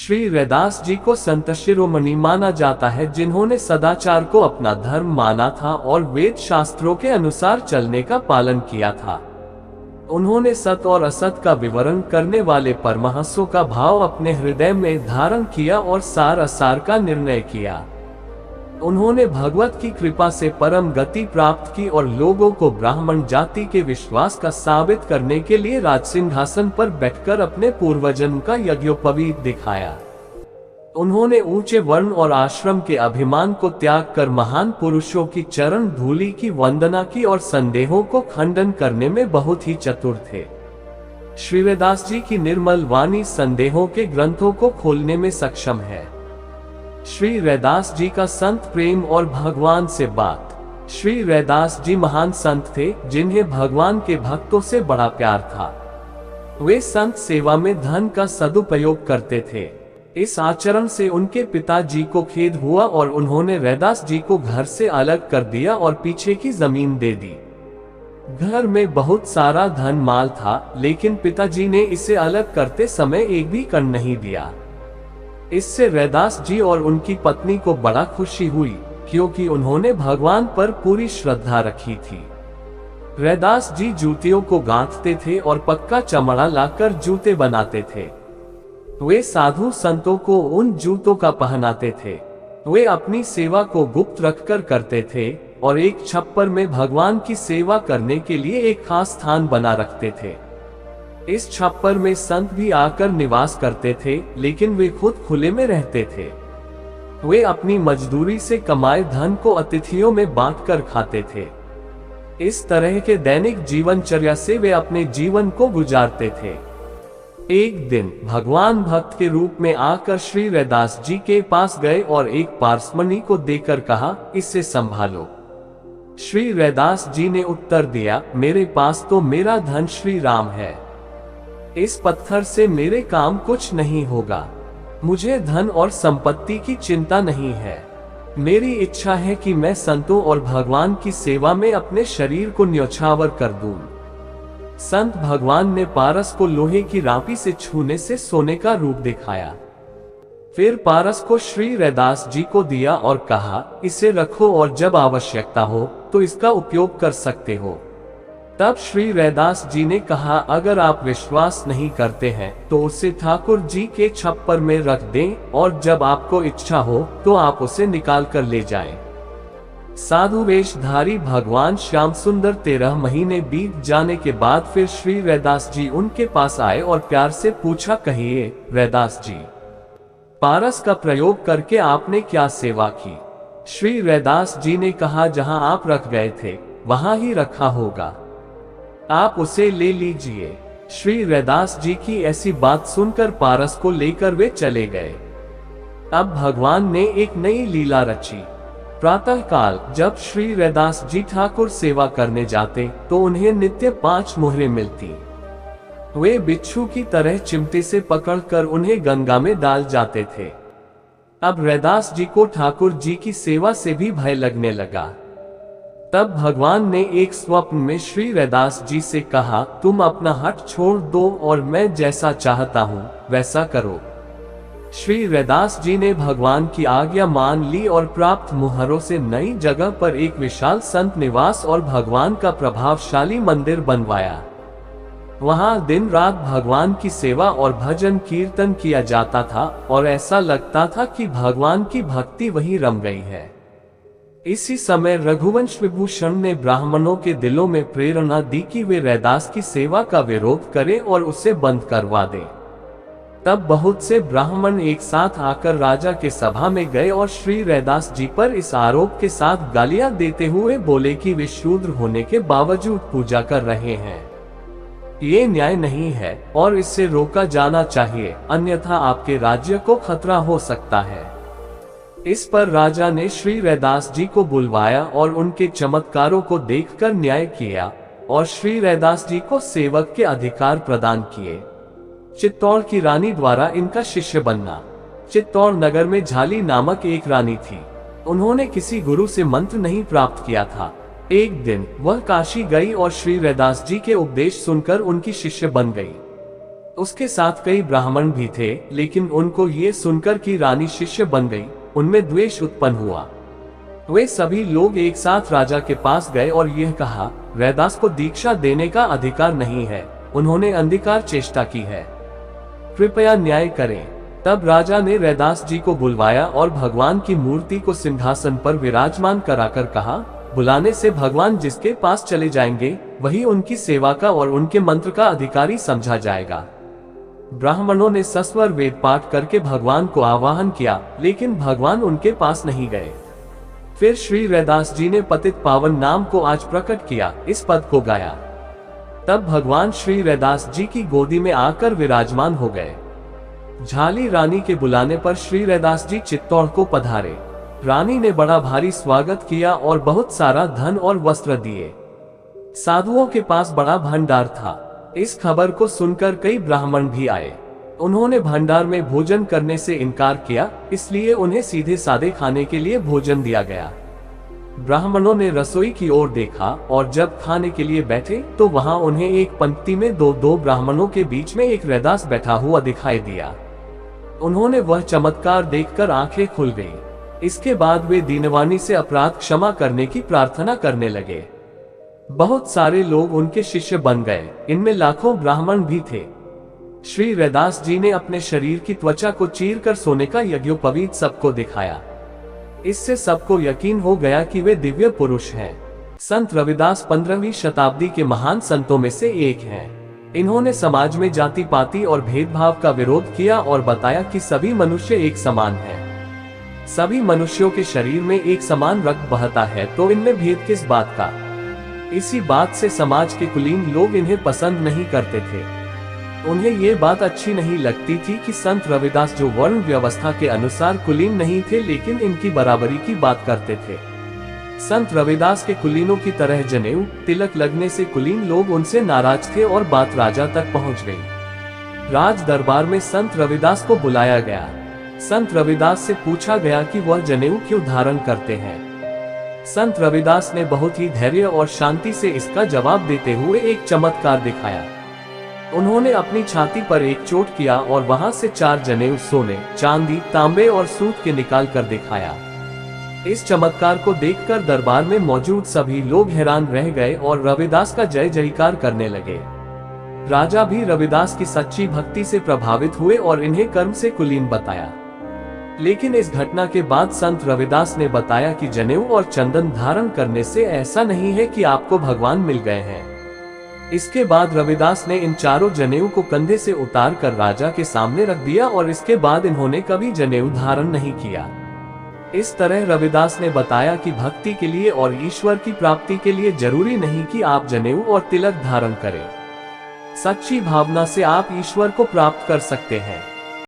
श्री रैदास जी को संत शिरोमणि माना जाता है, जिन्होंने सदाचार को अपना धर्म माना था और वेद शास्त्रों के अनुसार चलने का पालन किया था। उन्होंने सत और असत का विवरण करने वाले परमहंसों का भाव अपने हृदय में धारण किया और सार असार का निर्णय किया। उन्होंने भगवत की कृपा से परम गति प्राप्त की और लोगों को ब्राह्मण जाति के विश्वास का साबित करने के लिए राजसिंहासन पर बैठकर अपने पूर्वजन्म का यज्ञोपवीत दिखाया। उन्होंने ऊंचे वर्ण और आश्रम के अभिमान को त्याग कर महान पुरुषों की चरण धूलि की वंदना की और संदेहों को खंडन करने में बहुत ही चतुर थे। श्री रैदास जी की निर्मल वाणी संदेहों के ग्रंथों को खोलने में सक्षम है। श्री रैदास जी का संत प्रेम और भगवान से बात। श्री रैदास जी महान संत थे, जिन्हें भगवान के भक्तों से बड़ा प्यार था। वे संत सेवा में धन का सदुपयोग करते थे। इस आचरण से उनके पिताजी को खेद हुआ और उन्होंने रैदास जी को घर से अलग कर दिया और पीछे की जमीन दे दी। घर में बहुत सारा धन माल था, लेकिन पिताजी ने इसे अलग करते समय एक भी कण नहीं दिया। इससे रैदास जी और उनकी पत्नी को बड़ा खुशी हुई, क्योंकि उन्होंने भगवान पर पूरी श्रद्धा रखी थी। रैदास जी जूतियों को गांथते थे और पक्का चमड़ा लाकर जूते बनाते थे। वे साधु संतों को उन जूतों का पहनाते थे। वे अपनी सेवा को गुप्त रखकर करते थे और एक छप्पर में भगवान की सेवा करने के लिए एक खास स्थान बना रखते थे। इस छप्पर में संत भी आकर निवास करते थे, लेकिन वे खुद खुले में रहते थे। वे अपनी मजदूरी से कमाए धन को अतिथियों में बांटकर खाते थे। इस तरह के दैनिक जीवनचर्या से वे अपने जीवन को गुजारते थे। एक दिन भगवान भक्त के रूप में आकर श्री रैदास जी के पास गए और एक पारसमणि को देकर कहा, इसे संभालो। श्री रैदास जी ने उत्तर दिया, मेरे पास तो मेरा धन श्री राम है। इस पत्थर से मेरे काम कुछ नहीं होगा। मुझे धन और संपत्ति की चिंता नहीं है। मेरी इच्छा है कि मैं संतों और भगवान की सेवा में अपने शरीर को न्यौछावर कर दूं। संत भगवान ने पारस को लोहे की रापी से छूने से सोने का रूप दिखाया। फिर पारस को श्री रैदास जी को दिया और कहा, इसे रखो और जब आवश्यकता हो तो इसका उपयोग कर सकते हो। तब श्री रैदास जी ने कहा, अगर आप विश्वास नहीं करते हैं तो उसे ठाकुर जी के छप्पर में रख दें और जब आपको इच्छा हो तो आप उसे निकाल कर ले जाएं। साधु वेशधारी भगवान श्याम सुंदर 13 महीने बीत जाने के बाद फिर श्री रैदास जी उनके पास आए और प्यार से पूछा, कहिए रैदास जी, पारस का प्रयोग करके आपने क्या सेवा की? श्री रैदास जी ने कहा, जहां आप रख गए थे वहां ही रखा होगा, आप उसे ले लीजिए। श्री रैदास जी की ऐसी बात सुनकर पारस को लेकर वे चले गए। अब भगवान ने एक नई लीला रची। प्रातः काल जब श्री रैदास जी ठाकुर सेवा करने जाते तो उन्हें नित्य 5 मोहरें मिलती। वे बिच्छू की तरह चिमटे से पकड़कर उन्हें गंगा में डाल जाते थे। अब रैदास जी को ठाकुर जी की सेवा से भी भय लगने लगा। तब भगवान ने एक स्वप्न में श्री रैदास जी से कहा, तुम अपना हठ छोड़ दो और मैं जैसा चाहता हूँ वैसा करो। श्री रैदास जी ने भगवान की आज्ञा मान ली और प्राप्त मुहरों से नई जगह पर एक विशाल संत निवास और भगवान का प्रभावशाली मंदिर बनवाया। वहां दिन रात भगवान की सेवा और भजन कीर्तन किया जाता था और ऐसा लगता था कि भगवान की भक्ति वहीं रम गई है। इसी समय रघुवंश विभूषण ने ब्राह्मणों के दिलों में प्रेरणा दी कि वे रैदास की सेवा का विरोध करें और उसे बंद करवा दें। तब बहुत से ब्राह्मण एक साथ आकर राजा के सभा में गए और श्री रैदास जी पर इस आरोप के साथ गालियां देते हुए बोले कि वे शूद्र होने के बावजूद पूजा कर रहे हैं। ये न्याय नहीं है और इससे रोका जाना चाहिए, अन्यथा आपके राज्य को खतरा हो सकता है। इस पर राजा ने श्री रैदास जी को बुलवाया और उनके चमत्कारों को देखकर न्याय किया और श्री रैदास जी को सेवक के अधिकार प्रदान किए। चित्तौड़ की रानी द्वारा इनका शिष्य बनना। चित्तौड़ नगर में झाली नामक एक रानी थी। उन्होंने किसी गुरु से मंत्र नहीं प्राप्त किया था। एक दिन वह काशी गई और श्री रैदास जी के उपदेश सुनकर उनकी शिष्य बन गई। उसके साथ कई ब्राह्मण भी थे, लेकिन उनको ये सुनकर कि रानी शिष्य बन गई, उनमें द्वेष उत्पन्न हुआ। वे सभी लोग एक साथ राजा के पास गए और यह कहा, रैदास को दीक्षा देने का अधिकार नहीं है, उन्होंने अंधकार चेष्टा की है, कृपया न्याय करें। तब राजा ने रैदास जी को बुलवाया और भगवान की मूर्ति को सिंहासन पर विराजमान कराकर कहा, बुलाने से भगवान जिसके पास चले जाएंगे वही उनकी सेवा का और उनके मंत्र का अधिकारी समझा जाएगा। ब्राह्मणों ने सस्वर वेद पाठ करके भगवान को आवाहन किया, लेकिन भगवान उनके पास नहीं गए। फिर श्री रैदास जी ने पतित पावन नाम को आज प्रकट किया, इस पद को गाया। तब भगवान श्री रैदास जी की गोदी में आकर विराजमान हो गए। झाली रानी के बुलाने पर श्री रैदास जी चित्तौड़ को पधारे। रानी ने बड़ा भारी स्वागत किया और बहुत सारा धन और वस्त्र दिए। साधुओं के पास बड़ा भंडार था। इस खबर को सुनकर कई ब्राह्मण भी आए। उन्होंने भंडार में भोजन करने से इनकार किया, इसलिए उन्हें सीधे सादे खाने के लिए भोजन दिया गया। ब्राह्मणों ने रसोई की ओर देखा और जब खाने के लिए बैठे तो वहां उन्हें एक पंक्ति में दो ब्राह्मणों के बीच में एक रैदास बैठा हुआ दिखाई दिया। उन्होंने वह चमत्कार देखकर आंखें खुल गईं। इसके बाद वे दीनवाणी से अपराध क्षमा करने की प्रार्थना करने लगे। बहुत सारे लोग उनके शिष्य बन गए, इनमें लाखों ब्राह्मण भी थे। श्री रैदास जी ने अपने शरीर की त्वचा को चीरकर सोने का यज्ञोपवीत सबको दिखाया। इससे सबको यकीन हो गया कि वे दिव्य पुरुष हैं। संत रविदास 15वीं शताब्दी के महान संतों में से एक हैं। इन्होंने समाज में जाति पाति और भेदभाव का विरोध किया और बताया कि सभी मनुष्य एक समान हैं। सभी मनुष्यों के शरीर में एक समान रक्त बहता है, तो इनमें भेद किस बात का। इसी बात से समाज के कुलीन लोग इन्हें पसंद नहीं करते थे। उन्हें ये बात अच्छी नहीं लगती थी कि संत रविदास जो वर्ण व्यवस्था के अनुसार कुलीन नहीं थे, लेकिन इनकी बराबरी की बात करते थे। संत रविदास के कुलीनों की तरह जनेऊ तिलक लगने से कुलीन लोग उनसे नाराज थे और बात राजा तक पहुंच गई। राज दरबार में संत रविदास को बुलाया गया। संत रविदास से पूछा गया कि वह जनेऊ क्यों धारण करते हैं। संत रविदास ने बहुत ही धैर्य और शांति से इसका जवाब देते हुए एक चमत्कार दिखाया। उन्होंने अपनी छाती पर एक चोट किया और वहां से 4 जनेऊ सोने, चांदी, तांबे और सूत के निकाल कर दिखाया। इस चमत्कार को देखकर दरबार में मौजूद सभी लोग हैरान रह गए और रविदास का जय जयकार करने लगे। राजा भी रविदास की सच्ची भक्ति से प्रभावित हुए और इन्हें कर्म से कुलीन बताया। लेकिन इस घटना के बाद संत रविदास ने बताया कि जनेऊ और चंदन धारण करने से ऐसा नहीं है कि आपको भगवान मिल गए हैं। इसके बाद रविदास ने इन 4 जनेऊ को कंधे से उतार कर राजा के सामने रख दिया और इसके बाद इन्होंने कभी जनेऊ धारण नहीं किया। इस तरह रविदास ने बताया कि भक्ति के लिए और ईश्वर की प्राप्ति के लिए जरूरी नहीं कि आप जनेऊ और तिलक धारण करें। सच्ची भावना से आप ईश्वर को प्राप्त कर सकते हैं।